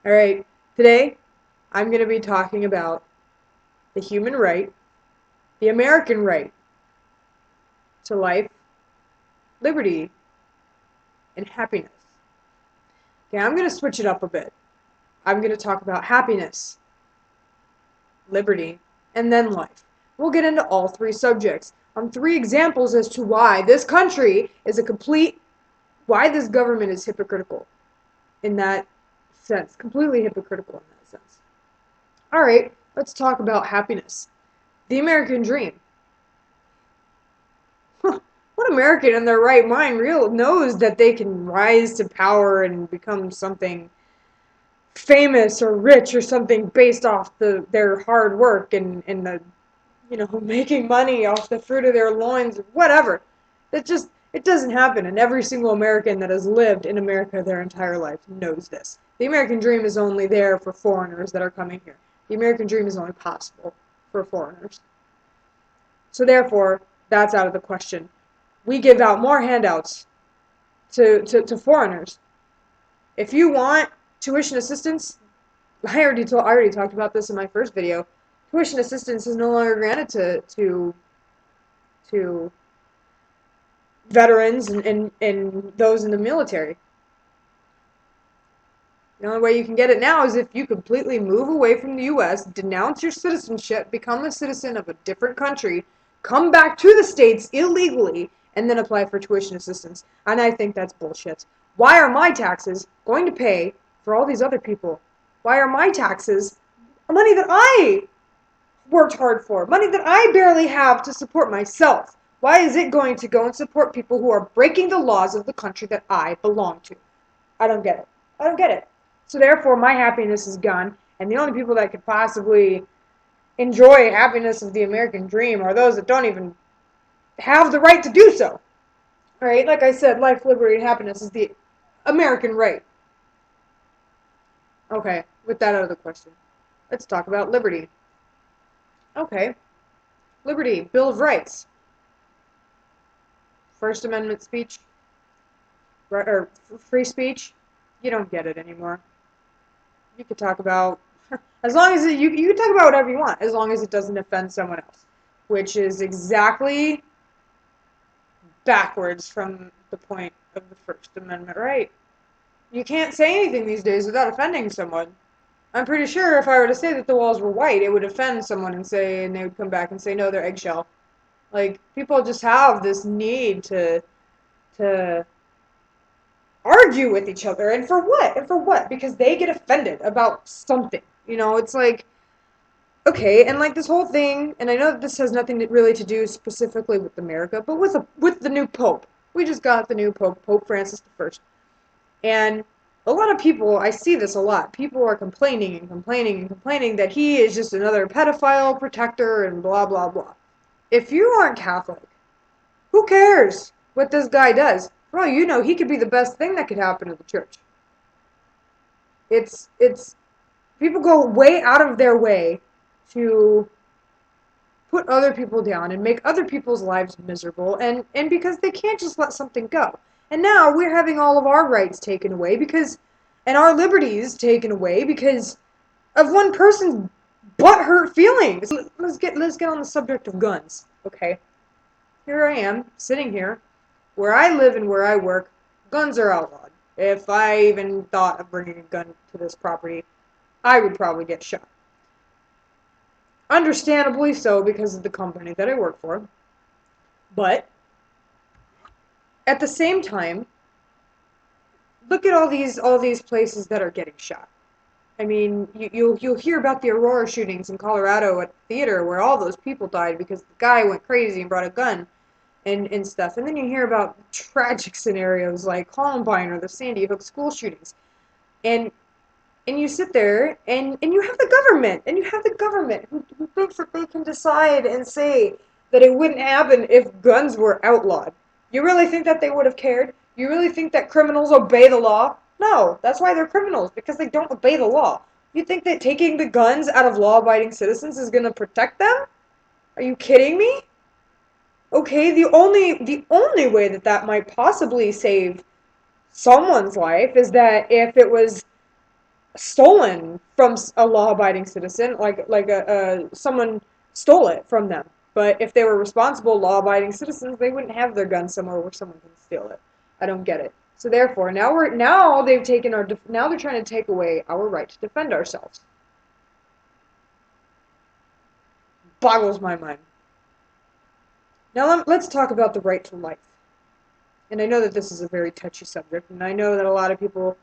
All right, today I'm going to be talking about the human right, the American right to life, liberty, and happiness. Okay, I'm going to switch it up a bit. I'm going to talk about happiness, liberty, and then life. We'll get into all three subjects on three examples as to why this country is why this government is hypocritical in that sense, completely hypocritical in that sense. All right, let's talk about happiness. The American dream. What American in their right mind real knows that they can rise to power and become something famous or rich or something based off their hard work and the making money off the fruit of their loins, whatever. It doesn't happen, and every single American that has lived in America their entire life knows this. The American dream is only there for foreigners that are coming here. The American dream is only possible for foreigners. So therefore, that's out of the question. We give out more handouts to foreigners. If you want tuition assistance, I already talked about this in my first video. Tuition assistance is no longer granted to veterans and those in the military. The only way you can get it now is if you completely move away from the U.S., denounce your citizenship, become a citizen of a different country, come back to the States illegally, and then apply for tuition assistance. And I think that's bullshit. Why are my taxes going to pay for all these other people? Why are my taxes money that I worked hard for, money that I barely have to support myself? Why is it going to go and support people who are breaking the laws of the country that I belong to? I don't get it. I don't get it. So therefore, my happiness is gone, and the only people that could possibly enjoy happiness of the American dream are those that don't even have the right to do so. All right, like I said, life, liberty, and happiness is the American right. Okay, with that out of the question, let's talk about liberty. Okay, liberty, Bill of Rights, First Amendment speech, or free speech. You don't get it anymore. You could talk about as long as you can talk about whatever you want, as long as it doesn't offend someone else, which is exactly backwards from the point of the First Amendment right. You can't say anything these days without offending someone. I'm pretty sure if I were to say that the walls were white, it would offend someone and they would come back and say, no, they're eggshell. Like, people just have this need to argue with each other. And for what? And for what? Because they get offended about something. It's like, okay, and like this whole thing, and I know that this has nothing really to do specifically with America, but with the new Pope. We just got the new Pope, Pope Francis I. And a lot of people, I see this a lot. People are complaining and complaining and complaining that he is just another pedophile protector and blah blah blah. If you aren't Catholic, who cares what this guy does? For all you know, he could be the best thing that could happen to the church. It's people go way out of their way to put other people down and make other people's lives miserable, and because they can't just let something go. And now we're having all of our rights taken away and our liberties taken away because of one person's butthurt feelings. Let's get on the subject of guns. Okay, here I am sitting here, where I live and where I work. Guns are outlawed. If I even thought of bringing a gun to this property, I would probably get shot. Understandably so, because of the company that I work for. But at the same time, look at all these places that are getting shot. I mean, you'll hear about the Aurora shootings in Colorado at the theater where all those people died because the guy went crazy and brought a gun and stuff. And then you hear about tragic scenarios like Columbine or the Sandy Hook school shootings. And and you sit there and you have the government who thinks that they can decide and say that it wouldn't happen if guns were outlawed. You really think that they would have cared? You really think that criminals obey the law? No, that's why they're criminals, because they don't obey the law. You think that taking the guns out of law-abiding citizens is going to protect them? Are you kidding me? Okay, the only way that that might possibly save someone's life is that if it was stolen from a law-abiding citizen, someone stole it from them. But if they were responsible, law-abiding citizens, they wouldn't have their gun somewhere where someone can steal it. I don't get it. So therefore, now they've taken now they're trying to take away our right to defend ourselves. Boggles my mind. Now let's talk about the right to life. And I know that this is a very touchy subject, and I know that a lot of people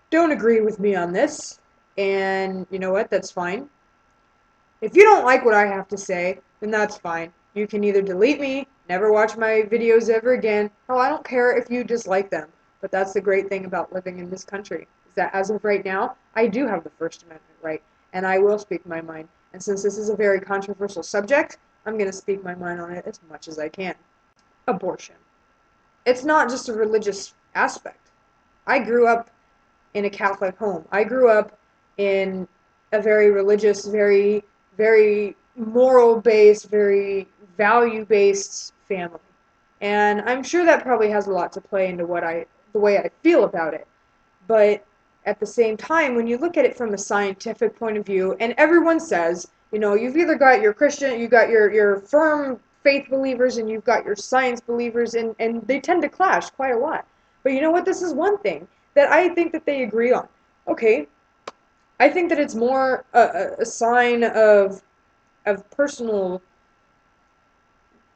don't agree with me on this. And you know what? That's fine. If you don't like what I have to say, then that's fine. You can either delete me, never watch my videos ever again. Oh, I don't care if you dislike them. But that's the great thing about living in this country, is that as of right now, I do have the First Amendment right, and I will speak my mind. And since this is a very controversial subject, I'm going to speak my mind on it as much as I can. Abortion. It's not just a religious aspect. I grew up in a Catholic home. I grew up in a very religious, very moral based, very value based family. And I'm sure that probably has a lot to play into the way I feel about it. But at the same time, when you look at it from a scientific point of view, and everyone says, you've either got your Christian, you got your firm faith believers, and you've got your science believers, and they tend to clash quite a lot. But you know what? This is one thing that I think that they agree on. Okay, I think that it's more a sign of personal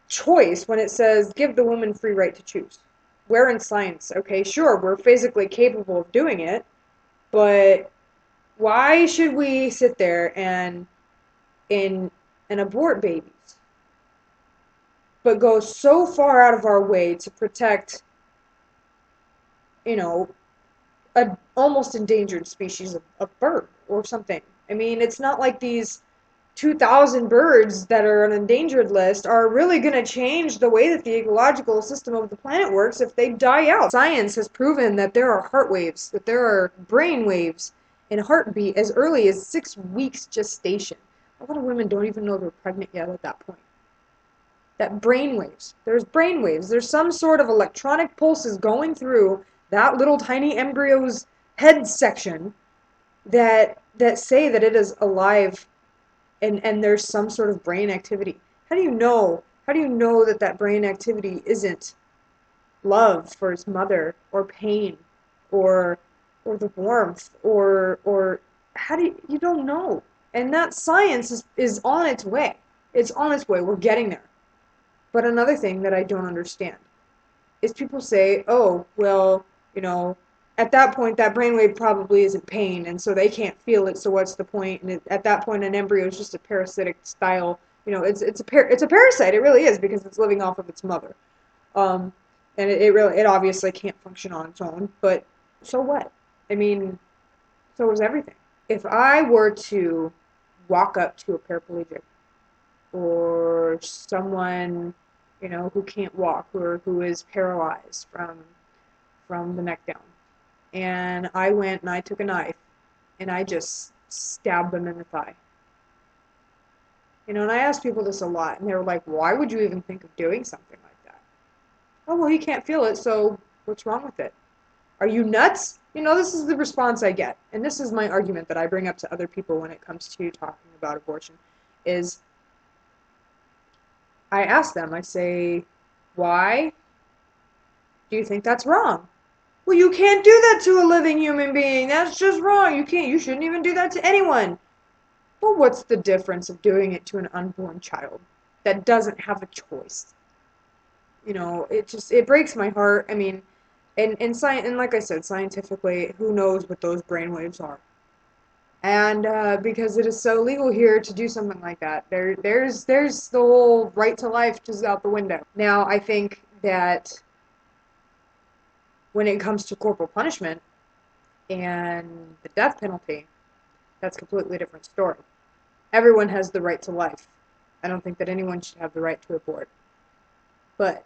choice when it says give the woman free right to choose. We're in science, okay? Sure, we're physically capable of doing it, but why should we sit there and abort babies, but go so far out of our way to protect, you know, a almost endangered species of bird or something? I mean, it's not like these 2,000 birds that are on an endangered list are really going to change the way that the ecological system of the planet works if they die out. Science has proven that there are heart waves, that there are brain waves in a heartbeat as early as 6 weeks gestation. A lot of women don't even know they're pregnant yet at that point. That brain waves, there's some sort of electronic pulses going through that little tiny embryo's head section that say that it is alive, and there's some sort of brain activity. How do you know that that brain activity isn't love for its mother, or pain, or the warmth, or how do you don't know? And that science is on its way. It's on its way. We're getting there. But another thing that I don't understand is people say, oh, well, you know, at that point, that brainwave probably isn't pain, and so they can't feel it, so what's the point? And at that point, an embryo is just a parasitic style, it's a parasite, it really is, because it's living off of its mother. Um, and it obviously can't function on its own, but so what? I mean, so is everything. If I were to walk up to a paraplegic, or someone, who can't walk, or who is paralyzed from the neck down, and I went and I took a knife and I just stabbed them in the thigh. And I asked people this a lot, and they were like, why would you even think of doing something like that? Oh, well, he can't feel it, so what's wrong with it? Are you nuts? This is the response I get. And this is my argument that I bring up to other people when it comes to talking about abortion, is I ask them, I say, why do you think that's wrong? Well, you can't do that to a living human being. That's just wrong. You shouldn't even do that to anyone. Well, what's the difference of doing it to an unborn child that doesn't have a choice? It breaks my heart. I mean, and like I said, scientifically, who knows what those brainwaves are? And because it is so legal here to do something like that, there's the whole right to life just out the window. Now, I think that when it comes to corporal punishment and the death penalty, that's a completely different story. Everyone has the right to life. I don't think that anyone should have the right to abort. But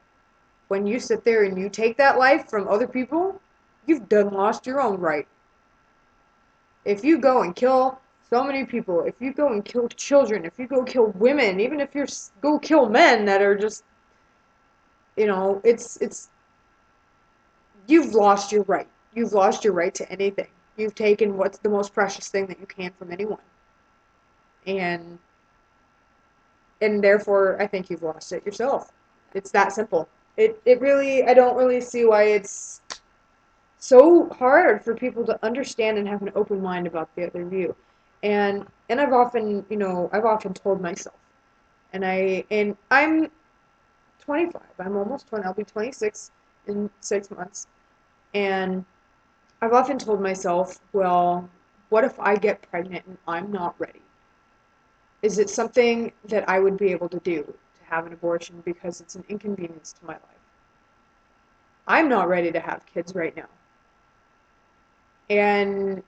when you sit there and you take that life from other people, you've done lost your own right. If you go and kill so many people, if you go and kill children, if you go kill women, even if you go kill men that are just, it's you've lost your right. You've lost your right to anything. You've taken what's the most precious thing that you can from anyone. And therefore I think you've lost it yourself. It's that simple. It really I don't really see why it's so hard for people to understand and have an open mind about the other view. And I've often, I've often told myself, and I'm 25. I'm almost 20. I'll be 26 in 6 months. And I've often told myself, well, what if I get pregnant and I'm not ready? Is it something that I would be able to do to have an abortion because it's an inconvenience to my life? I'm not ready to have kids right now. And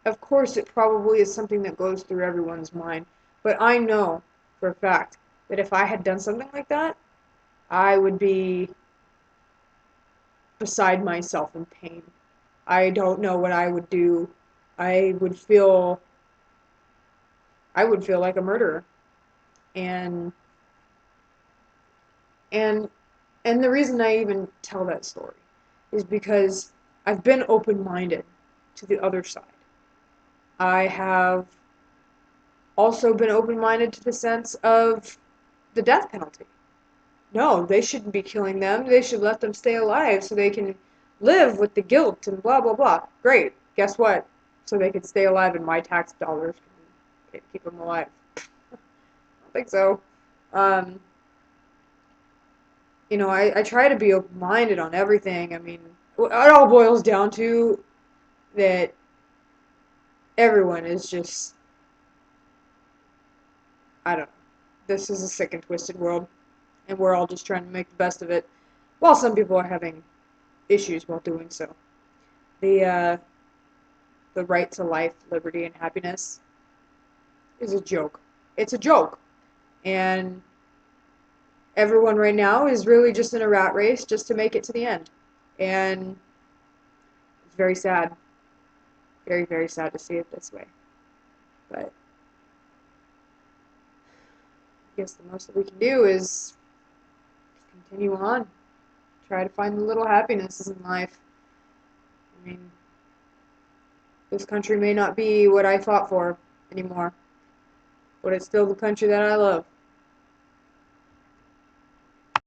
of course, it probably is something that goes through everyone's mind. But I know for a fact that if I had done something like that, I would be beside myself in pain. I don't know what I would do. I would feel I would feel like a murderer. And and and the reason I even tell that story is because I've been open-minded to the other side. I have also been open-minded to the sense of the death penalty. No, they shouldn't be killing them. They should let them stay alive so they can live with the guilt and blah, blah, blah. Great. Guess what? So they can stay alive and my tax dollars can keep them alive. I don't think so. Um, I try to be open-minded on everything. I mean, it all boils down to that everyone is just, I don't know. This is a sick and twisted world, and we're all just trying to make the best of it, while some people are having issues while doing so. The the right to life, liberty, and happiness is a joke. It's a joke, and everyone right now is really just in a rat race just to make it to the end, and it's very sad, very very sad to see it this way. But I guess the most that we can do is continue on, try to find the little happinesses in life. I mean, this country may not be what I fought for anymore, but it's still the country that I love.